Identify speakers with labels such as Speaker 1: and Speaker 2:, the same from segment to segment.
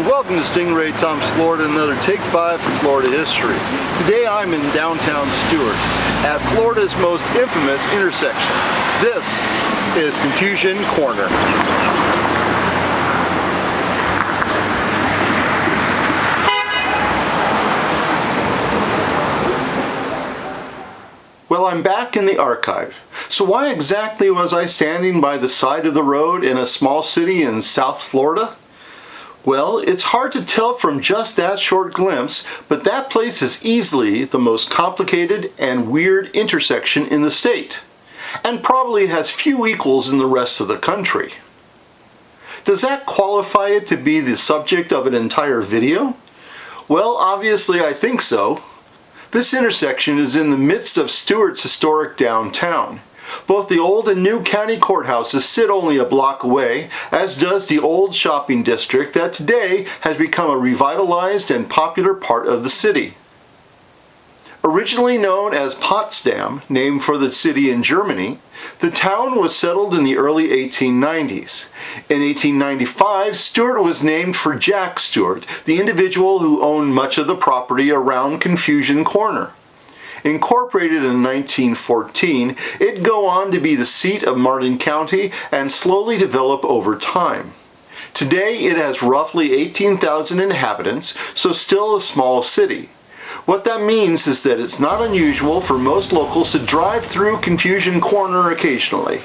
Speaker 1: Welcome to Stingray, Tom's Florida, another Take 5 for Florida history. Today I'm in downtown Stuart at Florida's most infamous intersection. This is Confusion Corner. Well, I'm back in the archive. So why exactly was I standing by the side of the road in a small city in South Florida? Well, it's hard to tell from just that short glimpse, but that place is easily the most complicated and weird intersection in the state, and probably has few equals in the rest of the country. Does that qualify it to be the subject of an entire video? Well, obviously I think so. This intersection is in the midst of Stuart's historic downtown. Both the old and new county courthouses sit only a block away, as does the old shopping district that today has become a revitalized and popular part of the city. Originally known as Potsdam, named for the city in Germany, the town was settled in the early 1890s. In 1895, Stuart was named for Jack Stuart, the individual who owned much of the property around Confusion Corner. Incorporated in 1914, it'd go on to be the seat of Martin County and slowly develop over time. Today it has roughly 18,000 inhabitants, so still a small city. What that means is that it's not unusual for most locals to drive through Confusion Corner occasionally.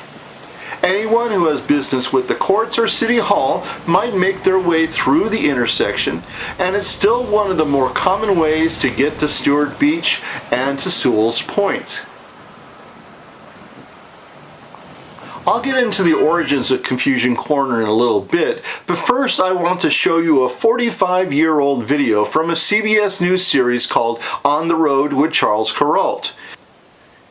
Speaker 1: Anyone who has business with the courts or City Hall might make their way through the intersection, and it's still one of the more common ways to get to Stuart Beach and to Sewell's Point. I'll get into the origins of Confusion Corner in a little bit, but first I want to show you a 45-year-old video from a CBS News series called On the Road with Charles Kuralt.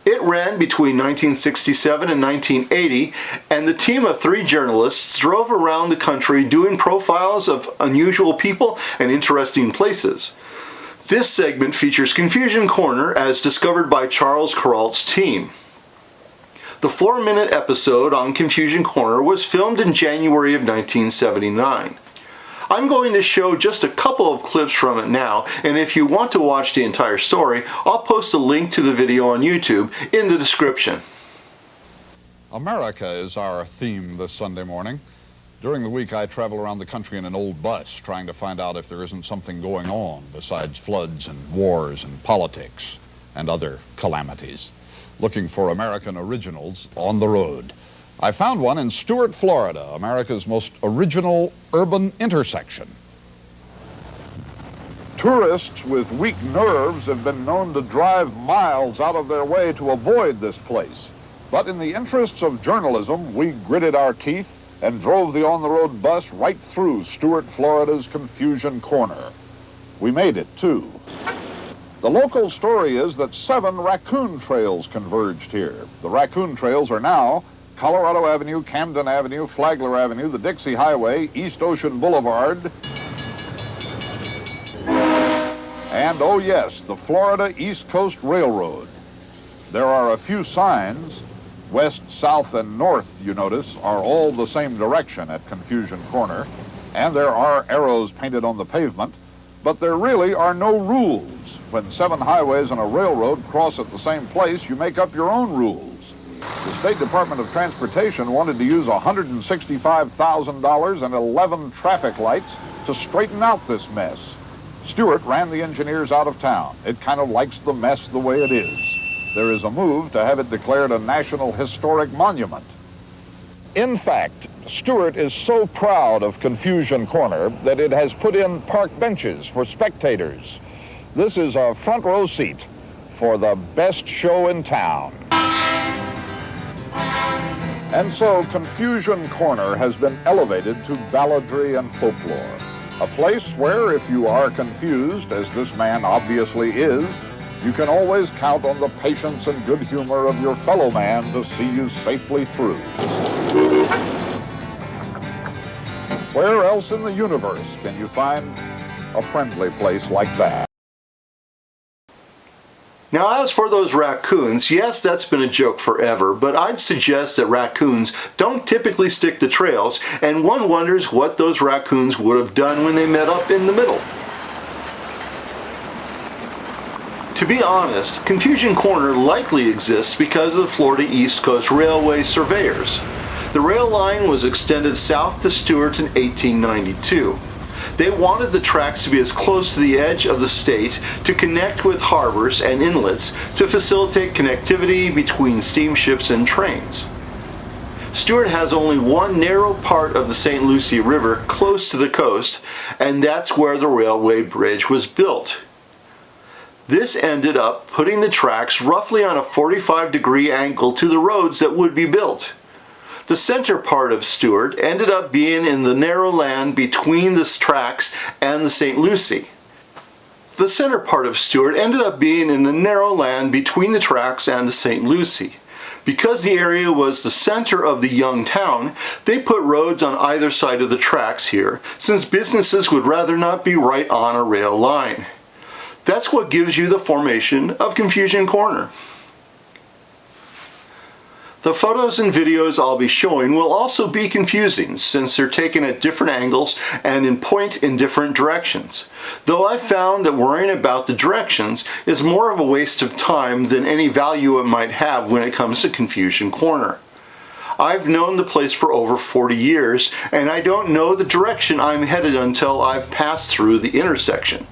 Speaker 1: It ran between 1967 and 1980, and the team of 3 journalists drove around the country doing profiles of unusual people and interesting places. This segment features Confusion Corner as discovered by Charles Kuralt's team. The 4-minute episode on Confusion Corner was filmed in January of 1979. I'm going to show just a couple of clips from it now, and if you want to watch the entire story, I'll post a link to the video on YouTube in the description.
Speaker 2: America is our theme this Sunday morning. During the week I travel around the country in an old bus trying to find out if there isn't something going on besides floods and wars and politics and other calamities. Looking for American originals on the road. I found one in Stuart, Florida, America's most original urban intersection. Tourists with weak nerves have been known to drive miles out of their way to avoid this place. But in the interests of journalism, we gritted our teeth and drove the on-the-road bus right through Stuart, Florida's Confusion Corner. We made it, too. The local story is that 7 raccoon trails converged here. The raccoon trails are now Colorado Avenue, Camden Avenue, Flagler Avenue, the Dixie Highway, East Ocean Boulevard, and, oh yes, the Florida East Coast Railroad. There are a few signs. West, south, and north, you notice, are all the same direction at Confusion Corner, and there are arrows painted on the pavement, but there really are no rules. When 7 highways and a railroad cross at the same place, you make up your own rules. The State Department of Transportation wanted to use $165,000 and 11 traffic lights to straighten out this mess. Stuart ran the engineers out of town. It kind of likes the mess the way it is. There is a move to have it declared a National Historic Monument. In fact, Stuart is so proud of Confusion Corner that it has put in park benches for spectators. This is a front row seat for the best show in town. And so Confusion Corner has been elevated to balladry and folklore. A place where, if you are confused, as this man obviously is, you can always count on the patience and good humor of your fellow man to see you safely through. Where else in the universe can you find a friendly place like that?
Speaker 1: Now, as for those raccoons, yes, that's been a joke forever, but I'd suggest that raccoons don't typically stick to trails, and one wonders what those raccoons would have done when they met up in the middle. To be honest, Confusion Corner likely exists because of the Florida East Coast Railway surveyors. The rail line was extended south to Stuart in 1892. They wanted the tracks to be as close to the edge of the state to connect with harbors and inlets to facilitate connectivity between steamships and trains. Stuart has only one narrow part of the St. Lucie River close to the coast, and that's where the railway bridge was built. This ended up putting the tracks roughly on a 45-degree angle to the roads that would be built. The center part of Stuart ended up being in the narrow land between the tracks and the St. Lucie. The center part of Stuart ended up being in the narrow land between the tracks and the St. Lucie. Because the area was the center of the young town, they put roads on either side of the tracks here, since businesses would rather not be right on a rail line. That's what gives you the formation of Confusion Corner. The photos and videos I'll be showing will also be confusing since they're taken at different angles and point in different directions. Though I've found that worrying about the directions is more of a waste of time than any value it might have when it comes to Confusion Corner. I've known the place for over 40 years and I don't know the direction I'm headed until I've passed through the intersection.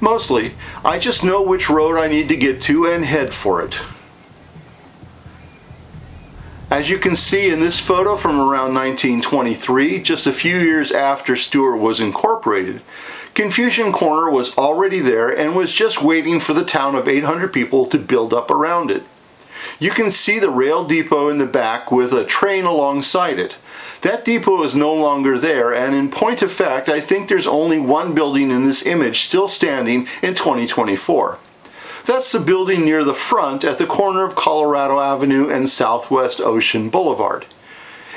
Speaker 1: Mostly, I just know which road I need to get to and head for it. As you can see in this photo from around 1923, just a few years after Stuart was incorporated, Confusion Corner was already there and was just waiting for the town of 800 people to build up around it. You can see the rail depot in the back with a train alongside it. That depot is no longer there, and in point of fact, I think there's only one building in this image still standing in 2024. That's the building near the front at the corner of Colorado Avenue and Southwest Ocean Boulevard.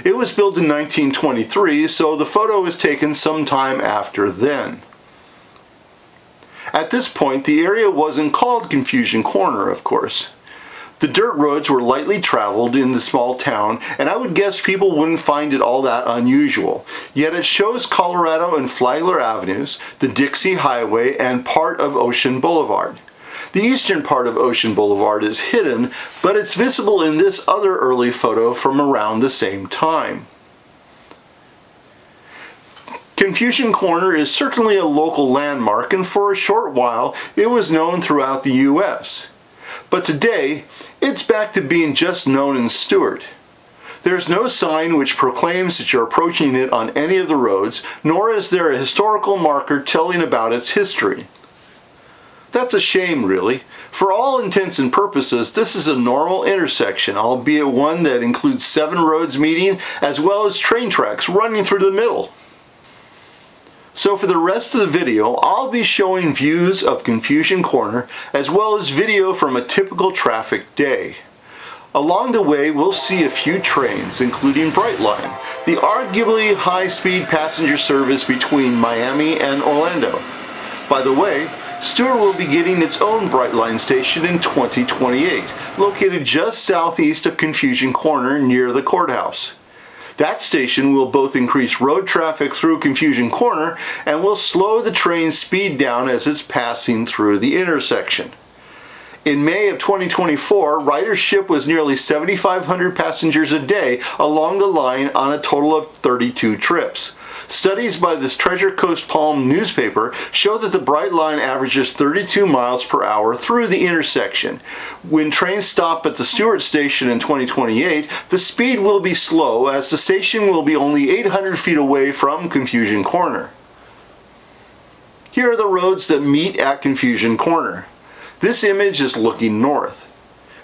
Speaker 1: It was built in 1923, so the photo was taken sometime after then. At this point, the area wasn't called Confusion Corner, of course. The dirt roads were lightly traveled in the small town, and I would guess people wouldn't find it all that unusual. Yet it shows Colorado and Flagler Avenues, the Dixie Highway, and part of Ocean Boulevard. The eastern part of Ocean Boulevard is hidden, but it's visible in this other early photo from around the same time. Confusion Corner is certainly a local landmark, and for a short while it was known throughout the U.S. But today, it's back to being just known in Stuart. There's no sign which proclaims that you're approaching it on any of the roads, nor is there a historical marker telling about its history. That's a shame, really. For all intents and purposes, this is a normal intersection, albeit one that includes 7 roads meeting, as well as train tracks running through the middle. So for the rest of the video, I'll be showing views of Confusion Corner, as well as video from a typical traffic day. Along the way, we'll see a few trains, including Brightline, the arguably high-speed passenger service between Miami and Orlando. By the way, Stuart will be getting its own Brightline station in 2028, located just southeast of Confusion Corner near the courthouse. That station will both increase road traffic through Confusion Corner and will slow the train's speed down as it's passing through the intersection. In May of 2024, ridership was nearly 7,500 passengers a day along the line on a total of 32 trips. Studies by this Treasure Coast Palm newspaper show that the Brightline averages 32 miles per hour through the intersection. When trains stop at the Stuart station in 2028, the speed will be slow as the station will be only 800 feet away from Confusion Corner. Here are the roads that meet at Confusion Corner. This image is looking north.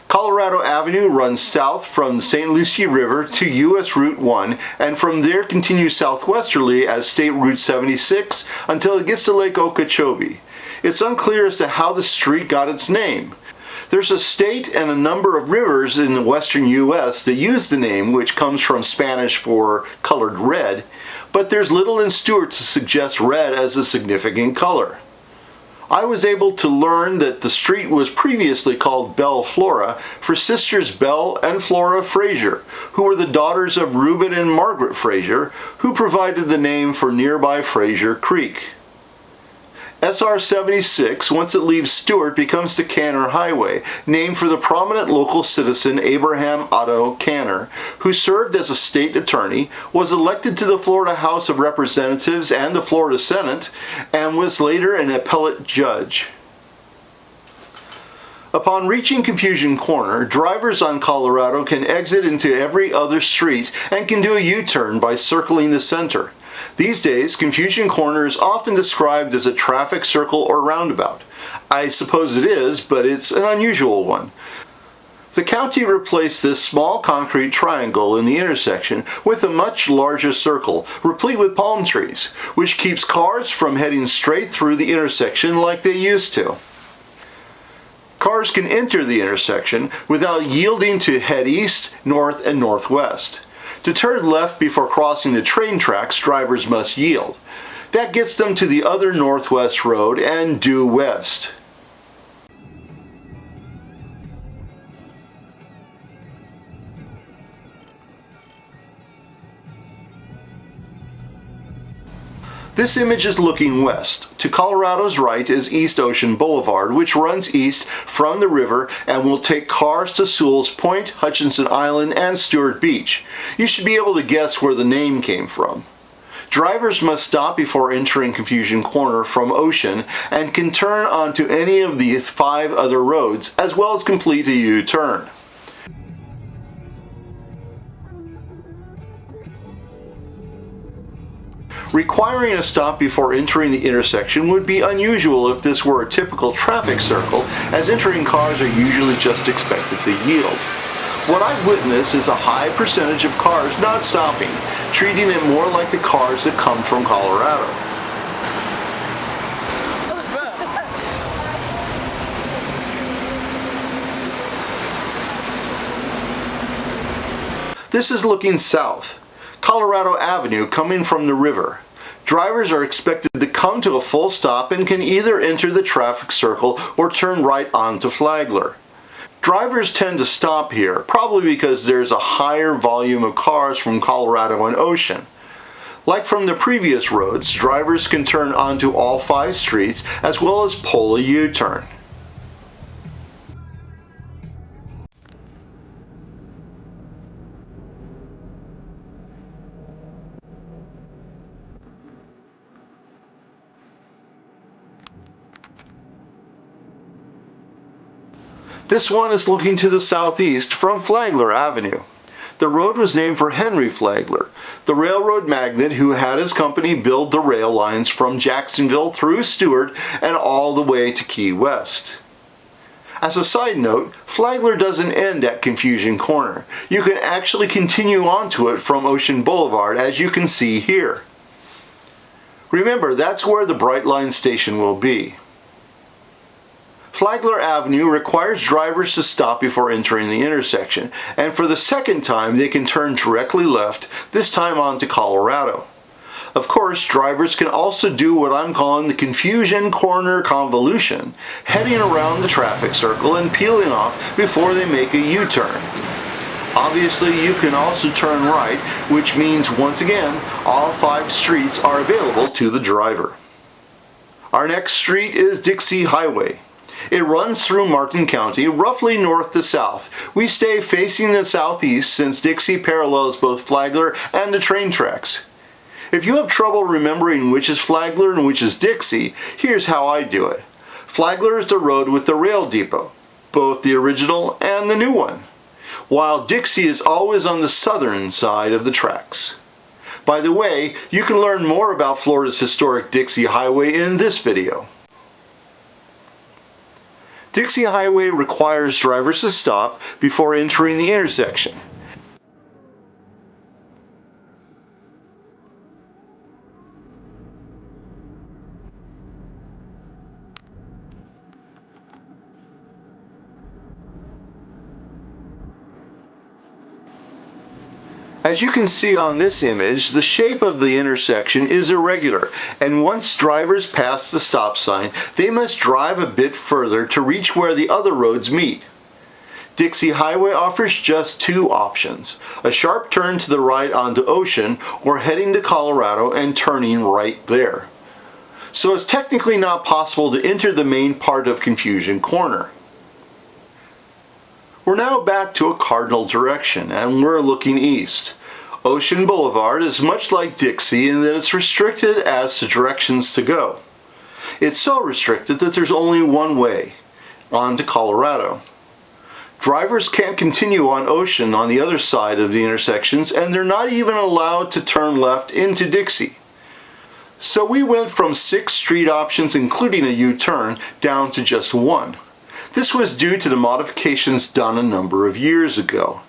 Speaker 1: Colorado Avenue runs south from the St. Lucie River to U.S. Route 1, and from there continues southwesterly as State Route 76 until it gets to Lake Okeechobee. It's unclear as to how the street got its name. There's a state and a number of rivers in the western U.S. that use the name, which comes from Spanish for colored red, but there's little in Stuart to suggest red as a significant color. I was able to learn that the street was previously called Belle Flora for sisters Belle and Flora Fraser, who were the daughters of Reuben and Margaret Fraser, who provided the name for nearby Fraser Creek. SR 76, once it leaves Stuart, becomes the Canner Highway, named for the prominent local citizen Abraham Otto Canner, who served as a state attorney, was elected to the Florida House of Representatives and the Florida Senate, and was later an appellate judge. Upon reaching Confusion Corner, drivers on Colorado can exit into every other street and can do a U-turn by circling the center. These days, Confusion Corner is often described as a traffic circle or roundabout. I suppose it is, but it's an unusual one. The county replaced this small concrete triangle in the intersection with a much larger circle, replete with palm trees, which keeps cars from heading straight through the intersection like they used to. Cars can enter the intersection without yielding to head east, north, and northwest. To turn left before crossing the train tracks, drivers must yield. That gets them to the other northwest road and due west. This image is looking west. To Colorado's right is East Ocean Boulevard, which runs east from the river and will take cars to Sewell's Point, Hutchinson Island, and Stuart Beach. You should be able to guess where the name came from. Drivers must stop before entering Confusion Corner from Ocean and can turn onto any of the 5 other roads, as well as complete a U-turn. Requiring a stop before entering the intersection would be unusual if this were a typical traffic circle, as entering cars are usually just expected to yield. What I've witnessed is a high percentage of cars not stopping, treating it more like the cars that come from Colorado. This is looking south. Colorado Avenue coming from the river. Drivers are expected to come to a full stop and can either enter the traffic circle or turn right onto Flagler. Drivers tend to stop here, probably because there's a higher volume of cars from Colorado and Ocean. Like from the previous roads, drivers can turn onto all 5 streets as well as pull a U-turn. This one is looking to the southeast from Flagler Avenue. The road was named for Henry Flagler, the railroad magnate who had his company build the rail lines from Jacksonville through Stuart and all the way to Key West. As a side note, Flagler doesn't end at Confusion Corner. You can actually continue onto it from Ocean Boulevard, as you can see here. Remember, that's where the Brightline station will be. Flagler Avenue requires drivers to stop before entering the intersection, and for the second time they can turn directly left, this time onto Colorado. Of course, drivers can also do what I'm calling the Confusion Corner Convolution, heading around the traffic circle and peeling off before they make a U-turn. Obviously, you can also turn right, which means, once again, all 5 streets are available to the driver. Our next street is Dixie Highway. It runs through Martin County, roughly north to south. We stay facing the southeast since Dixie parallels both Flagler and the train tracks. If you have trouble remembering which is Flagler and which is Dixie, here's how I do it. Flagler is the road with the rail depot, both the original and the new one, while Dixie is always on the southern side of the tracks. By the way, you can learn more about Florida's historic Dixie Highway in this video. Dixie Highway requires drivers to stop before entering the intersection. As you can see on this image, the shape of the intersection is irregular, and once drivers pass the stop sign, they must drive a bit further to reach where the other roads meet. Dixie Highway offers just two options: a sharp turn to the right onto Ocean, or heading to Colorado and turning right there. So it's technically not possible to enter the main part of Confusion Corner. We're now back to a cardinal direction, and we're looking east. Ocean Boulevard is much like Dixie in that it's restricted as to directions to go. It's so restricted that there's only one way, on to Colorado. Drivers can't continue on Ocean on the other side of the intersections, and they're not even allowed to turn left into Dixie. So we went from 6 street options, including a U-turn, down to just one. This was due to the modifications done a number of years ago.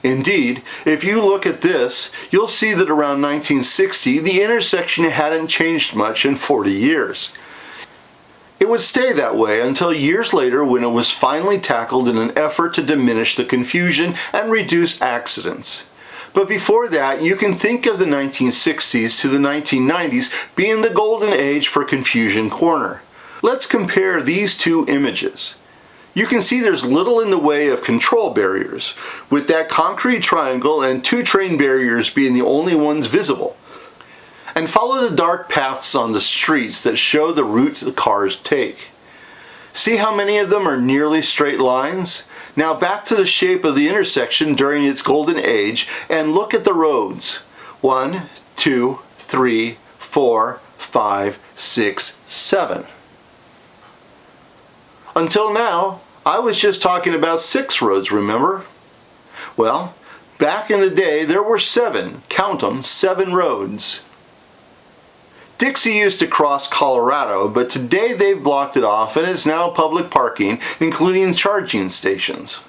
Speaker 1: Indeed, if you look at this, you'll see that around 1960, the intersection hadn't changed much in 40 years. It would stay that way until years later when it was finally tackled in an effort to diminish the confusion and reduce accidents. But before that, you can think of the 1960s to the 1990s being the golden age for Confusion Corner. Let's compare these two images. You can see there's little in the way of control barriers, with that concrete triangle and 2 train barriers being the only ones visible. And follow the dark paths on the streets that show the route the cars take. See how many of them are nearly straight lines? Now back to the shape of the intersection during its golden age, and look at the roads. 1, 2, 3, 4, 5, 6, 7. Until now, I was just talking about 6 roads, remember? Well, back in the day there were 7, count them, 7 roads. Dixie used to cross Colorado, but today they've blocked it off and it's now public parking, including charging stations.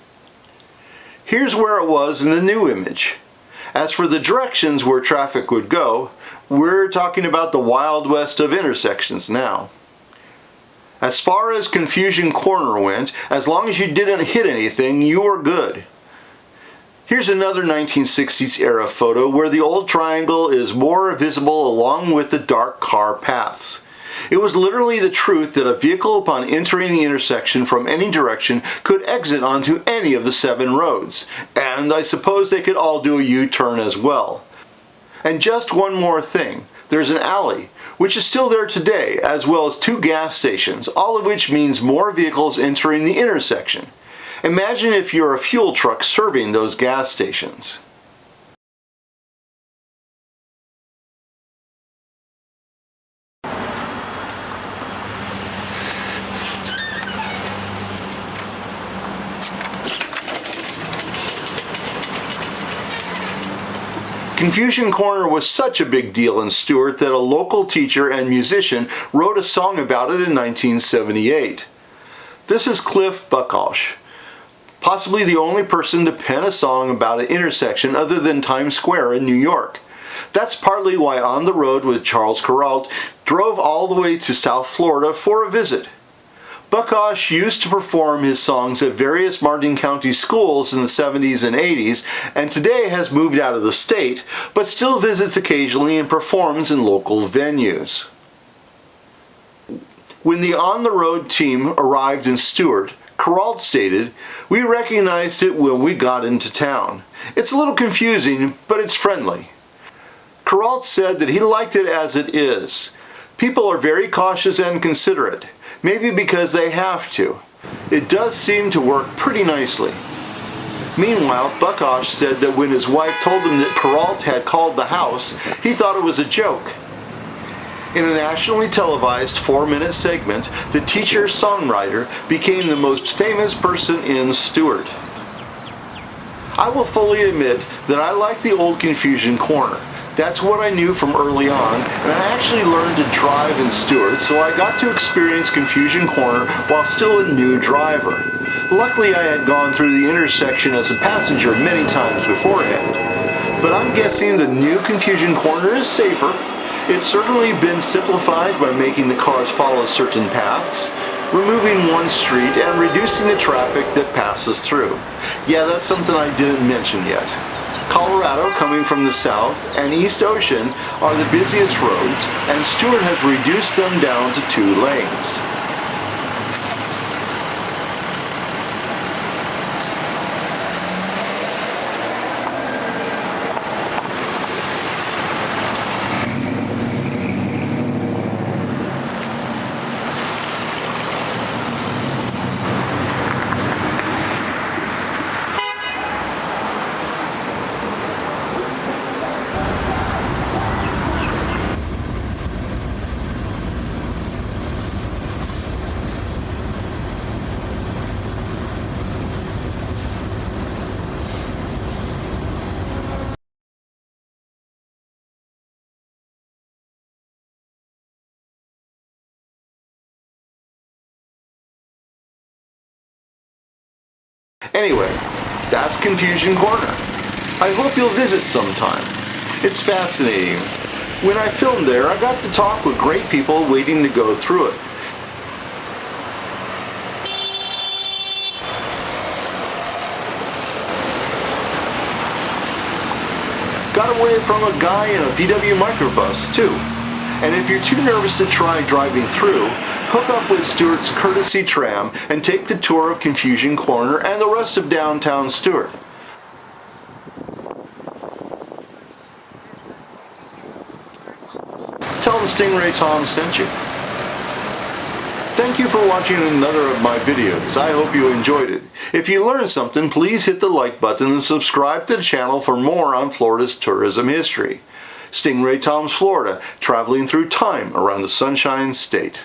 Speaker 1: Here's where it was in the new image. As for the directions where traffic would go, we're talking about the Wild West of intersections now. As far as Confusion Corner went, as long as you didn't hit anything, you were good. Here's another 1960s era photo where the old triangle is more visible along with the dark car paths. It was literally the truth that a vehicle upon entering the intersection from any direction could exit onto any of the 7 roads, and I suppose they could all do a U-turn as well. And just one more thing, there's an alley, which is still there today, as well as 2 gas stations, all of which means more vehicles entering the intersection. Imagine if you're a fuel truck serving those gas stations. Confusion Corner was such a big deal in Stuart that a local teacher and musician wrote a song about it in 1978. This is Cliff Buckosh, possibly the only person to pen a song about an intersection other than Times Square in New York. That's partly why On the Road with Charles Kuralt drove all the way to South Florida for a visit. Buckosh used to perform his songs at various Martin County schools in the 70s and 80s, and today has moved out of the state, but still visits occasionally and performs in local venues. When the On the Road team arrived in Stuart, Kuralt stated, "We recognized it when we got into town. It's a little confusing, but it's friendly." Kuralt said that he liked it as it is. People are very cautious and considerate, maybe because they have to. It does seem to work pretty nicely. Meanwhile, Buckosh said that when his wife told him that Kuralt had called the house, he thought it was a joke. In a nationally televised 4-minute segment, the teacher-songwriter became the most famous person in Stuart. I will fully admit that I like the old Confusion Corner. That's what I knew from early on, and I actually learned to drive in Stuart, so I got to experience Confusion Corner while still a new driver. Luckily, I had gone through the intersection as a passenger many times beforehand. But I'm guessing the new Confusion Corner is safer. It's certainly been simplified by making the cars follow certain paths, removing one street, and reducing the traffic that passes through. Yeah, that's something I didn't mention yet. Colorado, coming from the south, and East Ocean are the busiest roads, and Stuart has reduced them down to 2 lanes. Anyway, that's Confusion Corner. I hope you'll visit sometime. It's fascinating. When I filmed there, I got to talk with great people waiting to go through it. Got away from a guy in a VW microbus, too. And if you're too nervous to try driving through, hook up with Stuart's courtesy tram and take the tour of Confusion Corner and the rest of downtown Stuart. Tell them Stingray Tom sent you. Thank you for watching another of my videos. I hope you enjoyed it. If you learned something, please hit the like button and subscribe to the channel for more on Florida's tourism history. Stingray Tom's Florida, traveling through time around the Sunshine State.